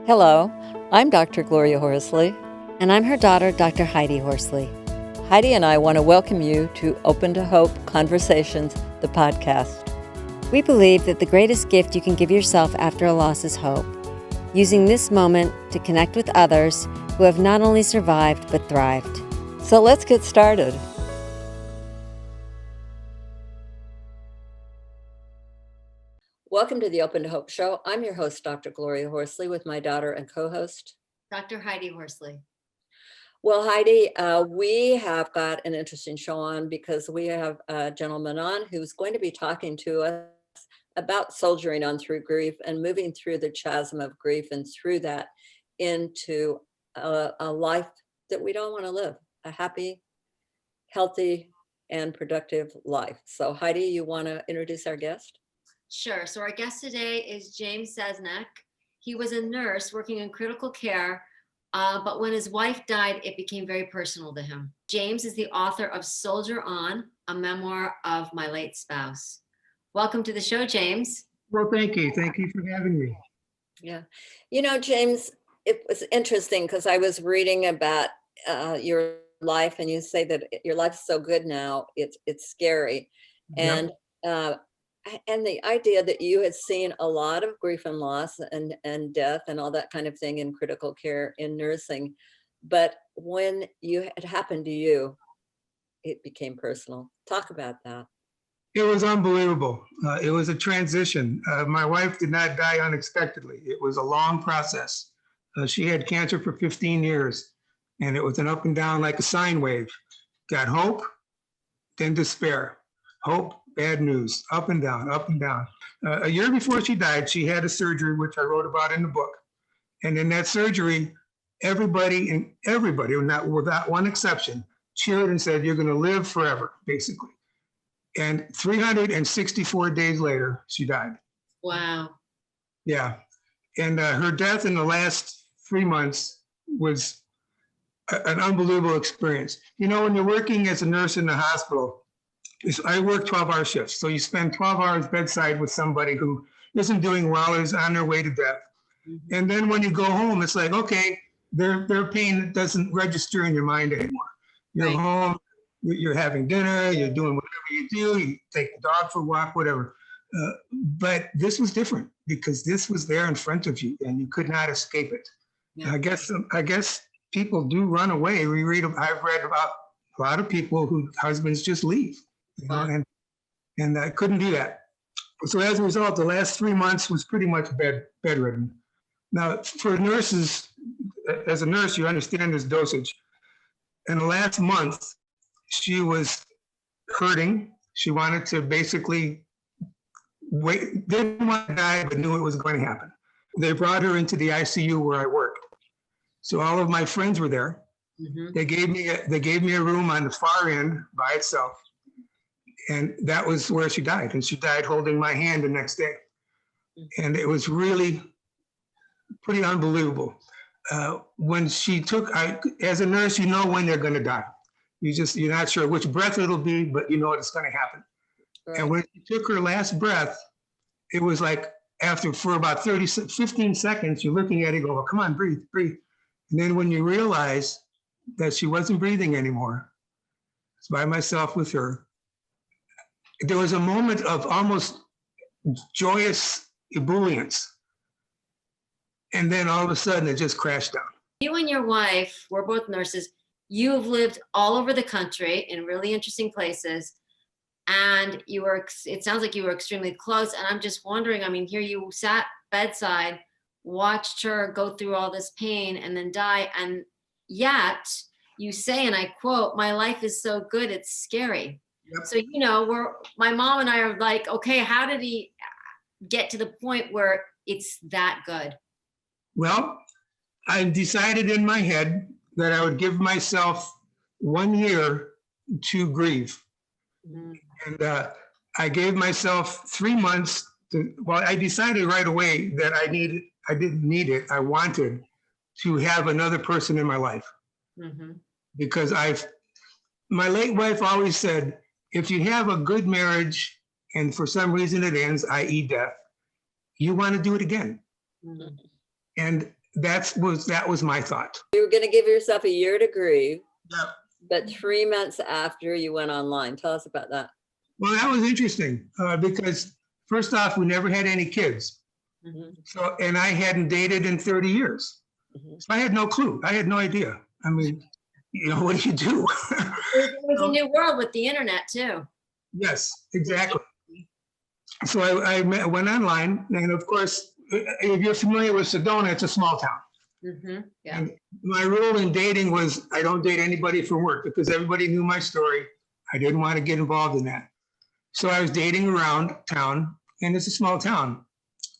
Hello, I'm Dr. Gloria Horsley. And I'm her daughter, Dr. Heidi Horsley. Heidi and I want to welcome you to Open to Hope Conversations, the podcast. We believe that the greatest gift you can give yourself after a loss is hope, using this moment to connect with others who have not only survived but thrived. So let's get started. Welcome to the Open to Hope Show. I'm your host, Dr. Gloria Horsley, with my daughter and co-host, Dr. Heidi Horsley. Well, Heidi, we have got an interesting show on because we have a gentleman on who's going to be talking to us about soldiering on through grief and moving through the chasm of grief and through that into a life that we don't want to live, a happy, healthy, and productive life. So Heidi, you want to introduce our guest? Sure. So our guest today is James Sesnak. He was a nurse working in critical care, but when his wife died, it became very personal to him. James is the author of Soldier On, a memoir of my late spouse. Welcome to the show, James. Well, thank you. Thank you for having me. Yeah. You know, James, it was interesting because I was reading about your life, and you say that your life's so good now, it's scary. Yep. And the idea that you had seen a lot of grief and loss and death and all that kind of thing in critical care in nursing, but when it happened to you, it became personal. Talk about that. It was unbelievable. It was a transition. My wife did not die unexpectedly. It was a long process. She had cancer for 15 years, and it was an up and down like a sine wave. Got hope, then despair. Hope, bad news, up and down, up and down. A year before she died, she had a surgery, which I wrote about in the book. And in that surgery, everybody, not without one exception, cheered and said, "You're going to live forever," basically. And 364 days later, she died. Wow. Yeah. And her death in the last 3 months was an unbelievable experience. You know, when you're working as a nurse in the hospital, I work 12-hour shifts. So you spend 12 hours bedside with somebody who isn't doing well, is on their way to death. Mm-hmm. And then when you go home, it's like, okay, their pain doesn't register in your mind anymore. You're Right. home, you're having dinner, you're doing whatever you do, you take the dog for a walk, whatever. But this was different because this was there in front of you and you could not escape it. Yeah. I guess people do run away. I've read about a lot of people whose husbands just leave. You know, and I couldn't do that. So as a result, the last 3 months was pretty much bedridden. Now, for nurses, as a nurse, you understand this dosage. In the last month, she was hurting. She wanted to basically wait, didn't want to die, but knew it was going to happen. They brought her into the ICU where I worked. So all of my friends were there. Mm-hmm. They gave me a room on the far end by itself. And that was where she died. And she died holding my hand the next day. And it was really pretty unbelievable. When she as a nurse, you know when they're going to die. You're not sure which breath it'll be, but you know it's going to happen. Right. And when she took her last breath, it was like for about 15 seconds, you're looking at it, go, "Oh, come on, breathe, breathe." And then when you realize that she wasn't breathing anymore, it's by myself with her. There was a moment of almost joyous ebullience. And then all of a sudden it just crashed down. You and your wife were both nurses. You've lived all over the country in really interesting places. And it sounds like you were extremely close. And I'm just wondering, I mean, here you sat bedside, watched her go through all this pain and then die. And yet you say, and I quote, "My life is so good, it's scary." Yep. So, you know, my mom and I are like, okay, how did he get to the point where it's that good? Well, I decided in my head that I would give myself 1 year to grieve. Mm-hmm. And I gave myself 3 months I decided right away that I didn't need it. I wanted to have another person in my life. Mm-hmm. Because my late wife always said, if you have a good marriage and for some reason it ends, i.e. death, you want to do it again. Mm-hmm. And that was my thought. You were going to give yourself a year to grieve, Yep. but 3 months after you went online. Tell us about that. Well, that was interesting because first off, we never had any kids. Mhm, So, and I hadn't dated in 30 years. mhm. So I had no clue. I had no idea. I mean, what do you do? It was a new world with the internet too. Yes, exactly. So went online, and of course, if you're familiar with Sedona, it's a small town. Yeah. And my rule in dating was I don't date anybody for work because everybody knew my story. I didn't want to get involved in that. So I was dating around town, and it's a small town.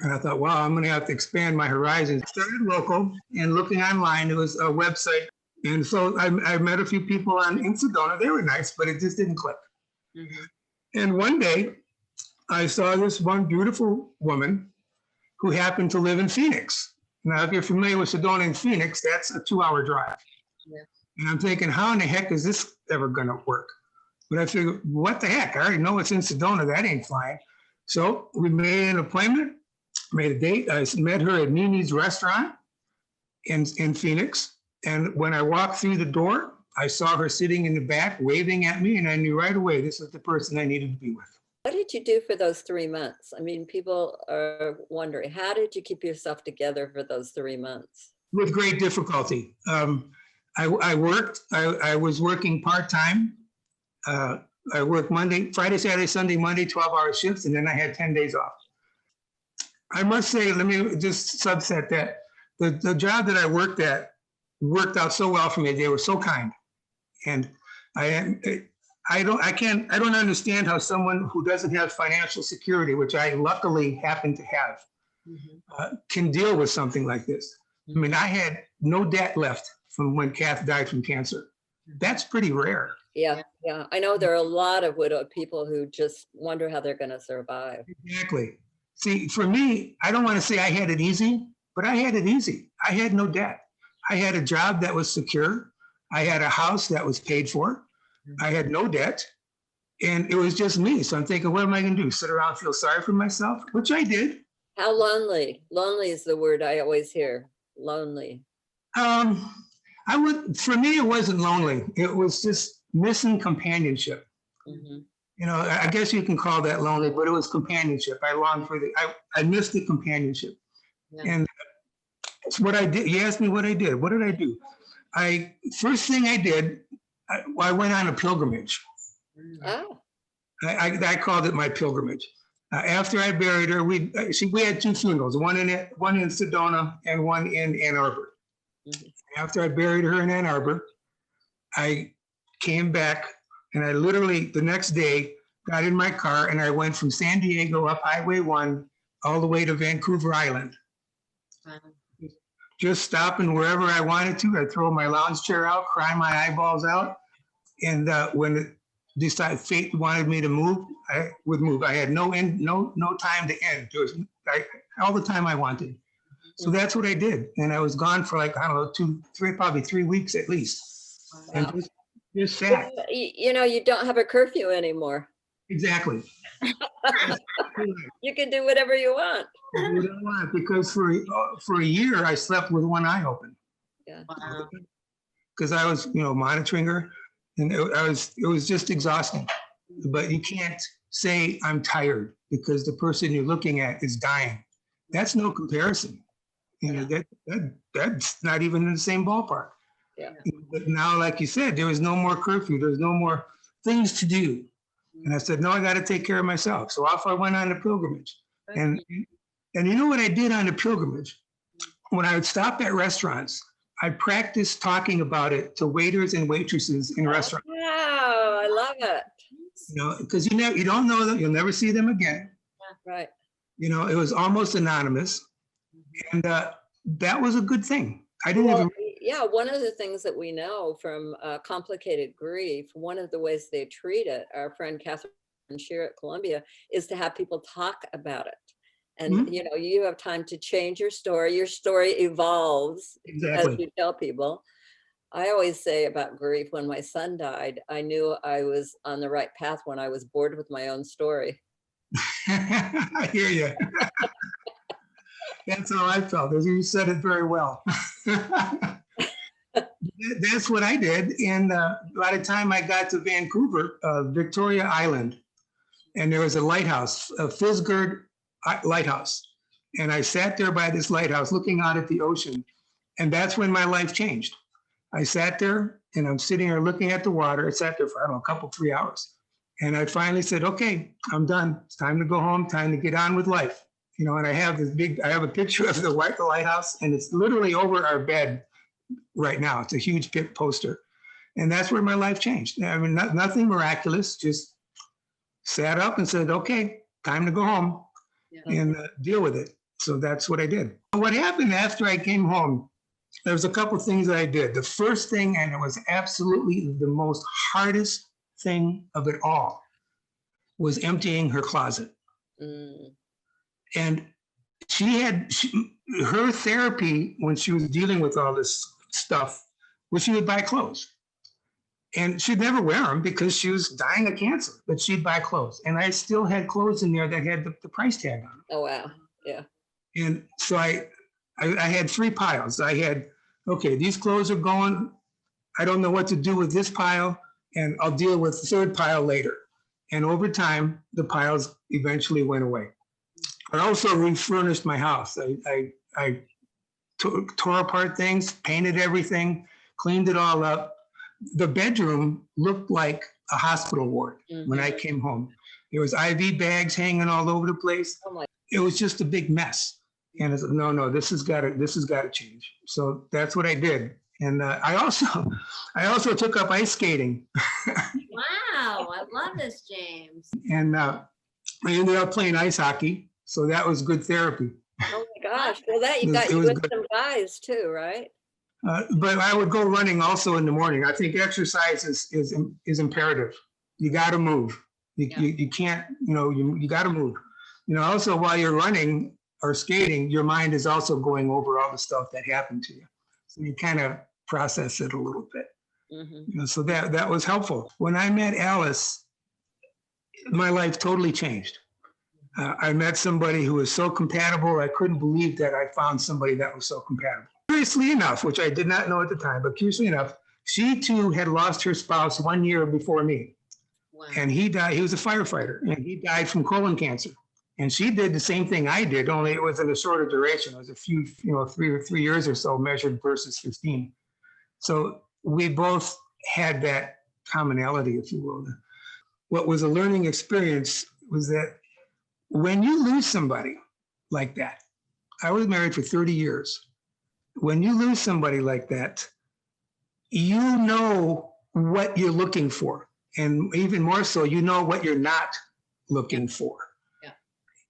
And I thought, wow, I'm going to have to expand my horizons. Started local and looking online. It was a website. And so I met a few people in Sedona. They were nice, but it just didn't click. And one day I saw this one beautiful woman who happened to live in Phoenix. Now, if you're familiar with Sedona and Phoenix, that's a 2-hour drive. Yeah. And I'm thinking, how in the heck is this ever going to work? But I figured, what the heck? I already know it's in Sedona. That ain't flying. So we made an appointment, made a date. I met her at Mimi's restaurant in Phoenix. And when I walked through the door, I saw her sitting in the back waving at me, and I knew right away this was the person I needed to be with. What did you do for those 3 months? I mean, people are wondering, how did you keep yourself together for those 3 months? With great difficulty. I worked. I was working part-time. I worked Friday, Saturday, Sunday, Monday, 12-hour shifts, and then I had 10 days off. I must say, let me just subset that. The job that I worked at worked out so well for me. They were so kind. And I don't understand how someone who doesn't have financial security, which I luckily happen to have, can deal with something like this. I mean, I had no debt left from when Cath died from cancer. That's pretty rare. Yeah. I know there are a lot of widowed people who just wonder how they're going to survive. Exactly. See, for me, I don't want to say I had it easy, but I had it easy. I had no debt. I had a job that was secure. I had a house that was paid for. I had no debt. And it was just me. So I'm thinking, what am I going to do? Sit around and feel sorry for myself? Which I did. How lonely? Lonely is the word I always hear. Lonely. For me, it wasn't lonely. It was just missing companionship. You know, I guess you can call that lonely, but it was companionship. I longed for I missed the companionship. Yeah. And it's what I did. You asked me what I did. What did I do? First thing I did, I went on a pilgrimage. Oh, I called it my pilgrimage. After I buried her, we had 2 funerals, one in Sedona and one in Ann Arbor. After I buried her in Ann Arbor, I came back and I literally the next day got in my car and I went from San Diego up Highway 1 all the way to Vancouver Island. Just stopping wherever I wanted to. I'd throw my lounge chair out, cry my eyeballs out. And when fate wanted me to move, I would move. I had no time to end. There was all the time I wanted. So that's what I did. And I was gone for like, I don't know, probably 3 weeks at least. wow. And just sat. You know, you don't have a curfew anymore. Exactly. You can do whatever you want. Because for a year, I slept with one eye open. Yeah. Wow. Because I was, monitoring her. And it was just exhausting. But you can't say I'm tired because the person you're looking at is dying. That's no comparison. That's not even in the same ballpark. Yeah. But now, like you said, there was no more curfew. There's no more things to do. And I said, no, I got to take care of myself. So off I went on the pilgrimage. And you know what I did on the pilgrimage? When I would stop at restaurants, I practiced talking about it to waiters and waitresses in restaurants. Wow, I love it. Because you don't know them, you'll never see them again. Right. It was almost anonymous, and that was a good thing. I didn't even. Yeah, one of the things that we know from complicated grief, one of the ways they treat it, our friend Cath at Columbia, is to have people talk about it. And you have time to change your story. Your story evolves as you tell people. I always say about grief, when my son died, I knew I was on the right path when I was bored with my own story. I hear you. That's how I felt. As you said it very well. That's what I did. And by the time I got to Vancouver, Victoria Island, and there was a lighthouse, a Fisgard lighthouse. And I sat there by this lighthouse looking out at the ocean. And that's when my life changed. I sat there and I'm sitting there looking at the water. I sat there for, I don't know, a couple, 3 hours. And I finally said, okay, I'm done. It's time to go home, time to get on with life. You know, and I have a picture of the lighthouse, and it's literally over our bed right now. It's a huge poster. And that's where my life changed. I mean, nothing miraculous, just sat up and said, okay, time to go home and deal with it. So that's what I did. What happened after I came home, there was a couple things that I did. The first thing, and it was absolutely the most hardest thing of it all, was emptying her closet. And her therapy when she was dealing with all this stuff was she would buy clothes. And she'd never wear them because she was dying of cancer, but she'd buy clothes. And I still had clothes in there that had the price tag on them. Oh, wow. Yeah. And so I had 3 piles. I had, okay, these clothes are going. I don't know what to do with this pile, and I'll deal with the 3rd pile later. And over time, the piles eventually went away. I also refurnished my house. I tore apart things, painted everything, cleaned it all up. The bedroom looked like a hospital ward when I came home. There was IV bags hanging all over the place. Oh my. It was just a big mess. And I said, no, this has got to change. So that's what I did. And I also took up ice skating. Wow, I love this, James. And I ended up playing ice hockey. So that was good therapy. Oh my gosh. Well, that you got you with some guys too, right? But I would go running also in the morning. I think exercise is imperative. You got to move. You can't, you got to move. Also while you're running or skating, your mind is also going over all the stuff that happened to you. So you kind of process it a little bit. So that was helpful. When I met Alice, my life totally changed. I met somebody who was so compatible. I couldn't believe that I found somebody that was so compatible. Curiously enough, which I did not know at the time, but curiously enough, she too had lost her spouse 1 year before me. Wow. And he died. He was a firefighter, and he died from colon cancer. And she did the same thing I did, only it was in a shorter duration. It was a few, 3 years or so measured versus 15. So we both had that commonality, if you will. What was a learning experience was that when you lose somebody like that, I was married for 30 years. When you lose somebody like that, you know what you're looking for. And even more so, you know what you're not looking for.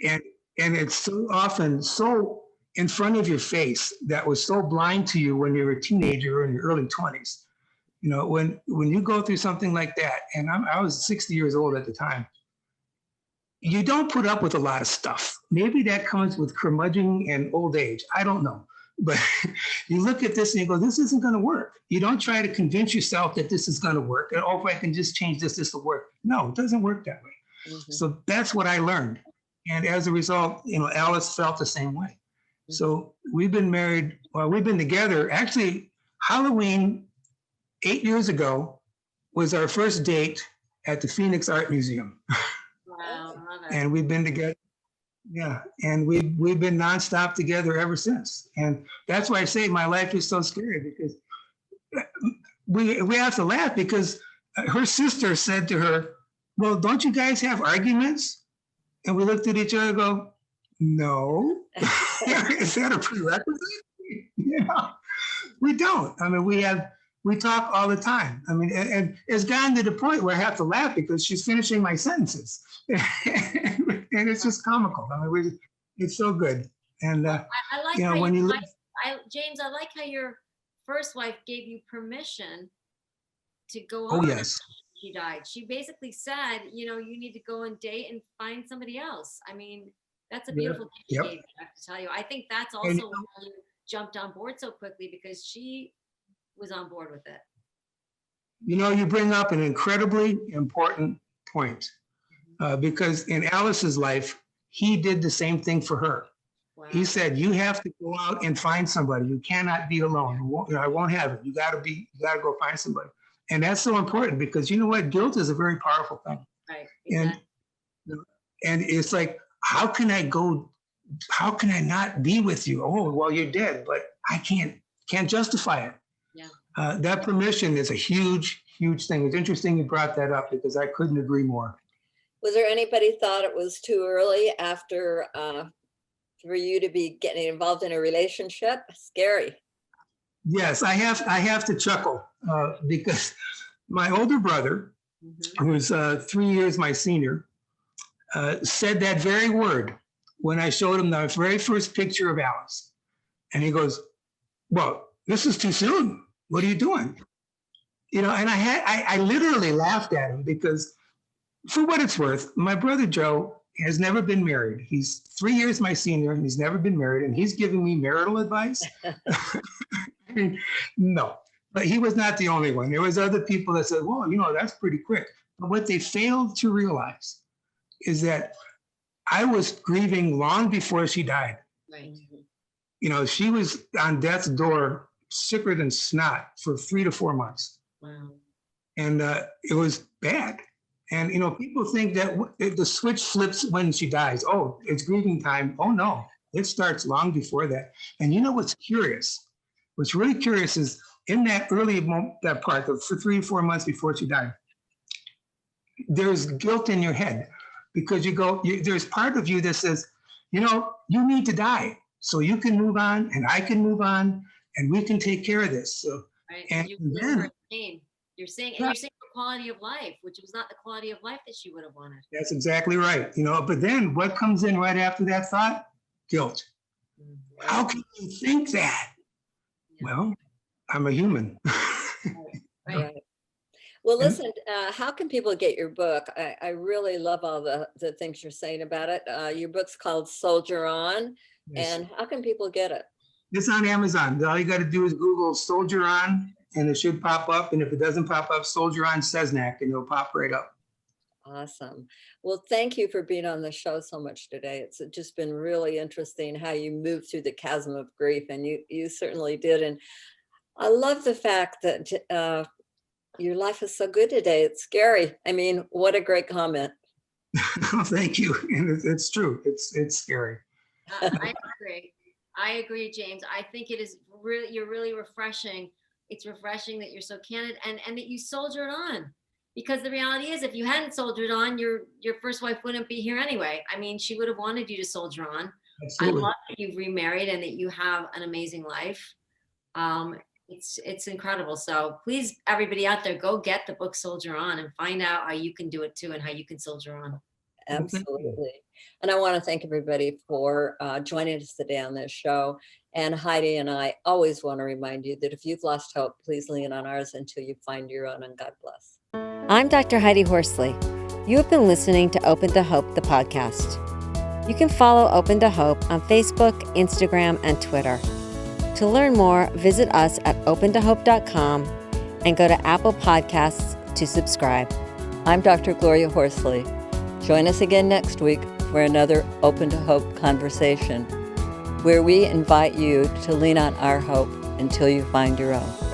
Yeah. And it's so often so in front of your face that was so blind to you when you were a teenager or in your early 20s. When you go through something like that, and I was 60 years old at the time, you don't put up with a lot of stuff. Maybe that comes with curmudgeon and old age. I don't know. But you look at this and you go, this isn't going to work. You don't try to convince yourself that this is going to work. And, if I can just change this will work. No, it doesn't work that way. So that's what I learned. And as a result, Alice felt the same way. So we've been married, we've been together. Actually, Halloween 8 years ago was our first date at the Phoenix Art Museum. Wow. And we've been together. Yeah, and we've been nonstop together ever since. And that's why I say my life is so scary, because we have to laugh, because her sister said to her, well, don't you guys have arguments? And we looked at each other and go, no. Is that a prerequisite? We don't. I mean, we talk all the time. I mean, and it's gotten to the point where I have to laugh because she's finishing my sentences. And it's just comical. I mean, it's so good. And I like how when you James, I like how your first wife gave you permission to go on. Oh, yes. She died. She basically said, you need to go and date and find somebody else. I mean, that's a beautiful thing she gave you, I have to tell you. I think that's also why you jumped on board so quickly, because she was on board with it. You bring up an incredibly important point. Because in Alice's life, he did the same thing for her. Wow. He said, you have to go out and find somebody. You cannot be alone. I won't have it. You got to go find somebody. And that's so important because you know what? Guilt is a very powerful thing. Right. Exactly. And it's like, how can I not be with you? Oh, well, you're dead, but I can't justify it. Yeah. That permission is a huge, huge thing. It's interesting you brought that up because I couldn't agree more. Was there anybody thought it was too early after for you to be getting involved in a relationship? Scary. Yes, I have to chuckle because my older brother, who was 3 years my senior, said that very word when I showed him the very first picture of Alice. And he goes, well, this is too soon. What are you doing? You know, and I literally laughed at him because for what it's worth, my brother Joe has never been married. He's 3 years my senior and he's never been married, and he's giving me marital advice. I mean, no, but he was not the only one. There was other people that said, well, you know, that's pretty quick. But what they failed to realize is that I was grieving long before she died. Right. You know, she was on death's door, sicker than snot for 3 to 4 months. Wow. And it was bad. And, you know, people think that the switch flips when she dies. Oh, it's grieving time. Oh, no, it starts long before that. And you know what's curious? What's really curious is in that early that part, for 3 or 4 months before she died, there's guilt in your head because there's part of you that says, you know, you need to die so you can move on and I can move on and we can take care of this. So, Right. and then you're saying the quality of life, which was not the quality of life that she would have wanted. That's exactly right. You know, but then what comes in right after that thought? Guilt. Mm-hmm. How can you think that? Yeah. Well, I'm a human. Right. Well, listen, how can people get your book? I really love all the things you're saying about it. Your book's called Soldier On. Yes. And how can people get it? It's on Amazon. All you got to do is Google Soldier On and it should pop up. And if it doesn't pop up, Soldier On Sesnak, and it'll pop right up. Awesome. Well, thank you for being on the show so much today. It's just been really interesting how you moved through the chasm of grief, and you certainly did. And I love the fact that your life is so good today. It's scary. I mean, what a great comment. Thank you. And it's true. It's scary. I agree, James. I think it is you're really refreshing. It's refreshing that you're so candid and that you soldiered on. Because the reality is, if you hadn't soldiered on, your first wife wouldn't be here anyway. I mean, she would have wanted you to soldier on. Absolutely. I love that you've remarried and that you have an amazing life. It's incredible. So please, everybody out there, go get the book Soldier On and find out how you can do it too and how you can soldier on. Absolutely. And I want to thank everybody for joining us today on this show. And Heidi and I always want to remind you that if you've lost hope, please lean on ours until you find your own, and God bless. I'm Dr. Heidi Horsley. You have been listening to Open to Hope, the podcast. You can follow Open to Hope on Facebook, Instagram, and Twitter. To learn more, visit us at opentohope.com and go to Apple Podcasts to subscribe. I'm Dr. Gloria Horsley. Join us again next week for another Open to Hope conversation, where we invite you to lean on our hope until you find your own.